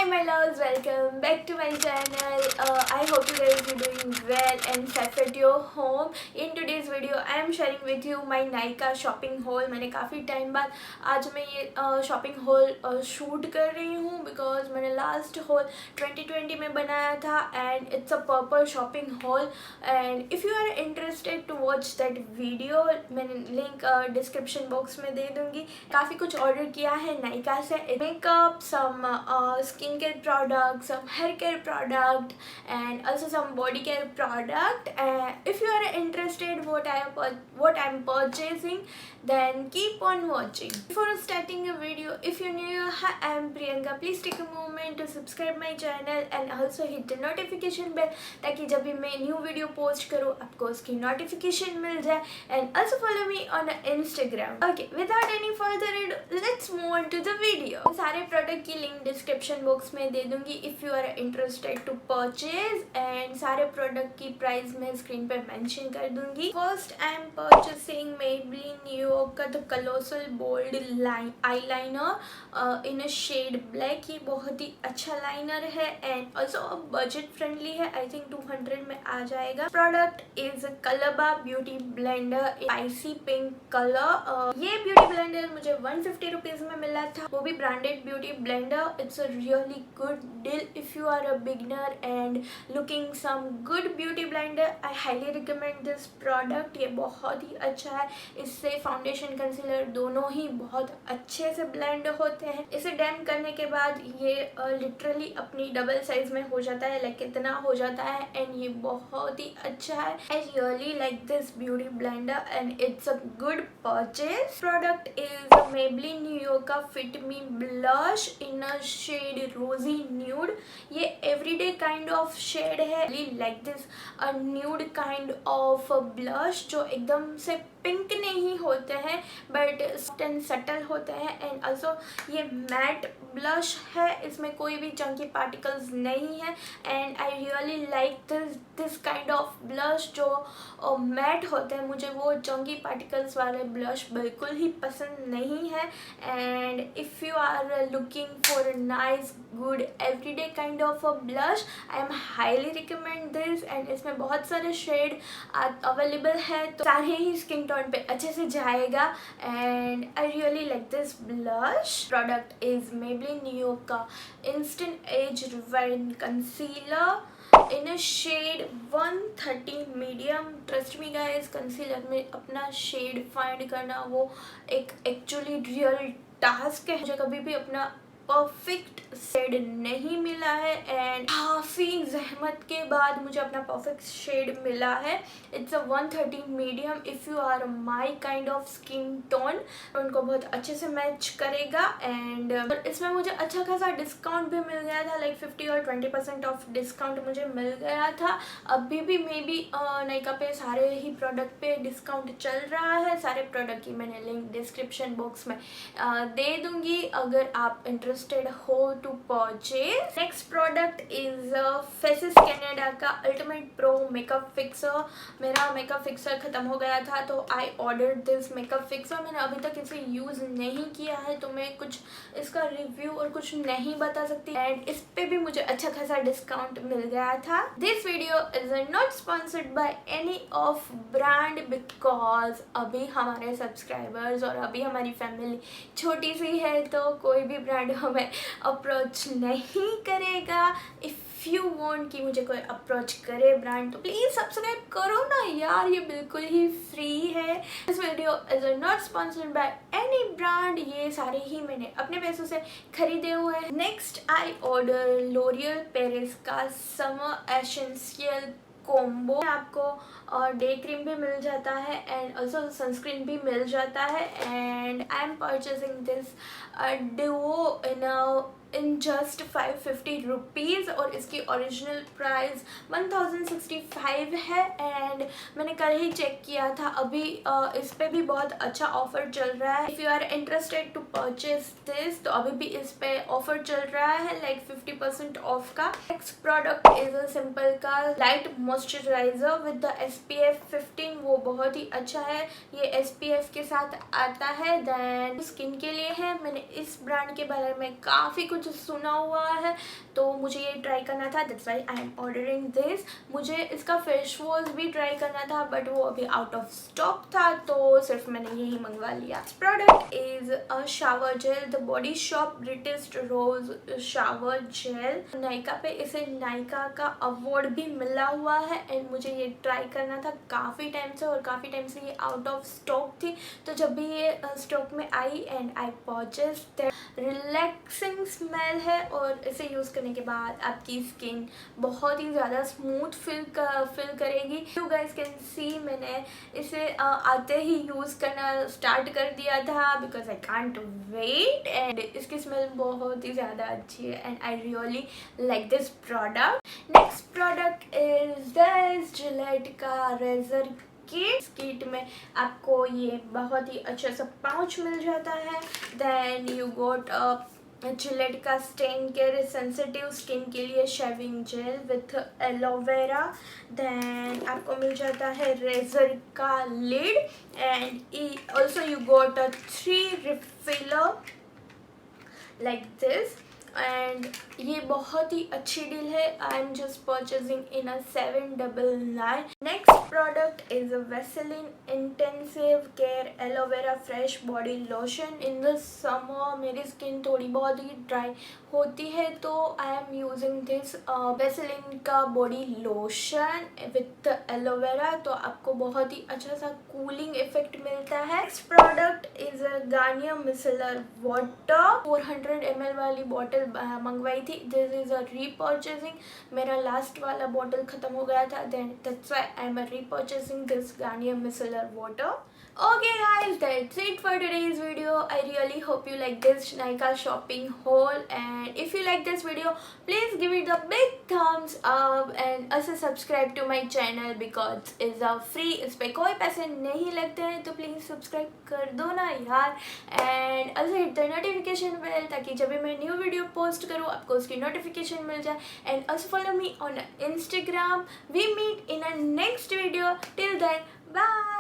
my loves, welcome back to my channel. I hope you guys are doing well and safe at your home. In today's video I am sharing with you my NYKAA shopping hall. मैंने काफ़ी time बाद आज मैं ये shopping hall shoot कर रही हूँ because मैंने लास्ट हॉल 2020 में बनाया था and it's a purple shopping hall. And if you are interested to watch that video मैंने लिंक डिस्क्रिप्शन बॉक्स में दे दूँगी. काफ़ी कुछ ऑर्डर किया है NYKAA से. Makeup, some skincare product, some hair care product and also some body care product. If you are interested what I'm purchasing, then keep on watching. Before starting the video, if you're new, hi, I'm Priyanka. Please take a moment to subscribe my channel and also hit the notification bell ताकि जब भी मैं new video post करूँ आपको उसकी notification मिल जाए. And also follow me on Instagram. Okay, without any further ado, let's move on to the video. सारे product की लिंक डिस्क्रिप्शन बॉक्स में दे दूंगी if you are interested to purchase. And सारे प्रोडक्ट की प्राइस मैं screen पर mention कर दूंगी. First I am purchasing Maybelline New York का the colossal bold eyeliner in a shade black. ये बहुत ही अच्छा लाइनर है एंड ऑल्सो बजट फ्रेंडली है. आई थिंक 200 में आ जाएगा. प्रोडक्ट इज कलबा beauty blender spicy pink colour. ये ब्यूटी ब्लेंडर मुझे 150 रुपीज़ में मिला था, वो भी branded beauty blender. It's a really good deal if you are a beginner and looking some good beauty blender. I highly recommend this product. ये बहुत ही अच्छा है. इससे फाउंडेशन कंसीलर दोनों ही बहुत अच्छे से ब्लेंड होते हैं. इसे डैम करने के बाद ये लिटरली अपनी डबल साइज में हो जाता है. लाइक इतना हो जाता है एंड ये बहुत ही अच्छा है. I really like this beauty blender and it's a good purchase. Product is Maybelline New York का fit me blush in a shade rosy nude. ये एवरीडे काइंड ऑफ शेड है. Like this a nude kind of blush जो एकदम से pink नहीं होते हैं but soft and subtle होते हैं. एंड ऑल्सो ये मैट ब्लश है. इसमें कोई भी चंकी पार्टिकल्स नहीं है and I really like this kind of blush जो मैट होते हैं. मुझे वो चंकी पार्टिकल्स वाले ब्लश बिल्कुल ही पसंद नहीं है. And if you are looking for a nice good everyday kind of a blush I am highly recommend this. And इसमें बहुत सारे शेड अवेलेबल है तो सारे ही स्किन टोन पे अच्छे से जाएगा. And I really like this blush. Product is Maybelline New York का instant age revive concealer in a shade 130 medium. Trust me guys, concealer में अपना शेड फाइंड करना वो एक एक्चुअली रियल टास्क है. मुझे कभी भी अपना परफेक्ट शेड नहीं मिला है एंड काफ़ी जहमत के बाद मुझे अपना परफेक्ट शेड मिला है. It's a 130 medium. If you are my kind of skin tone उनको बहुत अच्छे से मैच करेगा. एंड इसमें मुझे अच्छा खासा डिस्काउंट भी मिल गया था. लाइक 50 और 20% ऑफ डिस्काउंट मुझे मिल गया था. अभी भी मे बी NYKAA पे सारे ही प्रोडक्ट पे डिस्काउंट चल रहा है. सारे प्रोडक्ट की मैंने लिंक डिस्क्रिप्शन बॉक्स में दे दूँगी अगर आप इंटरेस्टेड हो to purchase. Next product is Faces Canada का अल्टीमेट प्रो मेकअप फिक्सर. मेरा मेकअप फिक्सर खत्म हो गया था तो I order this makeup fixer. मैंने अभी तक इसे यूज़ नहीं किया है तो मैं कुछ इसका रिव्यू और कुछ नहीं बता सकती. एंड इस पे भी मुझे अच्छा खासा डिस्काउंट मिल गया था. This video is not sponsored by any of brand because अभी हमारे सब्सक्राइबर्स और अभी हमारी फैमिली छोटी सी है तो कोई भी ब्रांड हमें अप्रोच नहीं करेगा. इफ़ यू वांट कि मुझे कोई अप्रोच करे ब्रांड तो प्लीज़ सब्सक्राइब करो ना यार, ये बिल्कुल ही फ्री है. This video is not sponsored by any brand. ये सारे ही मैंने अपने पैसों से खरीदे हुए हैं. Next I order L'Oreal Paris का समर एसेंशियल कॉम्बो. आपको डे क्रीम भी मिल जाता है एंड ऑल्सो सनस्क्रीन भी मिल जाता है. And I am purchasing this Duo in just 550 rupees और इसकी ओरिजिनल प्राइस 1065 है. एंड मैंने कल ही चेक किया था अभी इस पे भी बहुत अच्छा ऑफर चल रहा है. If you are interested to purchase this तो अभी भी इस पे ऑफर चल रहा है लाइक 50% ऑफ का. Next product is a simple का light moisturiser with the SPF 15. वो बहुत ही अच्छा है. ये SPF के साथ आता है. देन स्किन के लिए है. मैंने इस ब्रांड के बारे में काफ़ी कुछ कुछ सुना हुआ है तो मुझे ये ट्राई करना था, that's why I M ordering this. मुझे इसका फेस वॉश भी ट्राई करना था बट वो अभी आउट ऑफ स्टॉक था तो सिर्फ मैंने यही मंगवा लिया। Product is a shower gel, the Body Shop British rose shower gel. Nykaa पे इसे नायका का अवार्ड भी मिला हुआ है एंड मुझे ये ट्राई करना था काफ़ी टाइम से, और काफ़ी टाइम से ये आउट ऑफ स्टॉक थी। तो जब भी ये स्टॉक में आई and I purchased, relaxing smell है और इसे यूज़ करने के बाद आपकी स्किन बहुत ही ज़्यादा स्मूथ फील करेगी। यू गाइस कैन सी मैंने इसे आते ही यूज़ करना स्टार्ट कर दिया था because I can't wait, and इसकी स्मेल बहुत ही ज़्यादा अच्छी है and I really like this product. Next product is this Gillette का रेजर किट में आपको ये बहुत ही अच्छा सा पाउच मिल जाता है। देन यू गोट जिलेट का स्टेन केयर सेंसिटिव स्किन के लिए shaving gel with aloe vera. Then आपको मिल जाता है रेजर का lid and also you got 3 refiller like this, and ये बहुत ही अच्छी डील है। I am just purchasing in a 799। Next product is a Vaseline intensive care aloe vera fresh body lotion. In the summer मेरी skin थोड़ी बहुत ही dry होती है तो I am using this Vaseline का बॉडी लोशन विथ एलोवेरा, तो आपको बहुत ही अच्छा सा कूलिंग इफेक्ट मिलता है। Next product is a Garnier micellar water. 400 ml वाली बॉटल मंगवाई थी। दिस इज अ रीपर्चेजिंग, मेरा लास्ट वाला बॉटल खत्म हो गया था, then that's why I am repurchasing this Garnier micellar water. Okay guys, that's it for today's video. I really hope you like this NYKAA shopping haul, and if you like this video please give it a big thumbs up and also subscribe to my channel because it's a free, इस पे कोई पैसे नहीं लगते हैं तो please subscribe कर दो ना यार, and also hit the notification bell ताकि जब भी मैं न्यू वीडियो पोस्ट करूँ आपको उसकी नोटिफिकेशन मिल जाए, and also follow me on Instagram. We meet in a next video. Till then, bye.